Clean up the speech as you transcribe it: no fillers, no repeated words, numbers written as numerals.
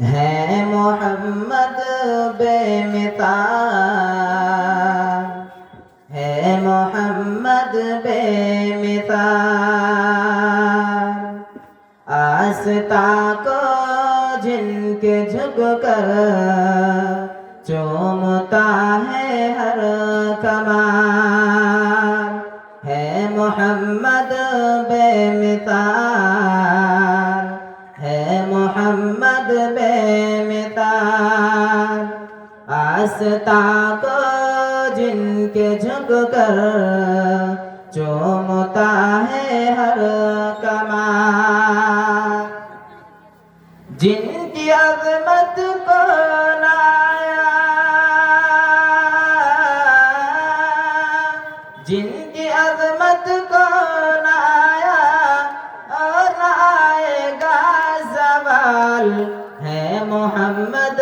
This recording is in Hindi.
है मोहम्मद बेमिसाल, है मोहम्मद बेमिसाल। आस्था को जिनके झुक कर चूमता है हर कमाल, है मोहम्मद बेमिसाल, है मोहम्मद बेमिसाल। आस्था को जिनके झुक कर चूमता है हर कमाल, जिनकी अज़मत को लाया, जिनकी अज़मत को लाया और आएगा ज़वाल, है मोहम्मद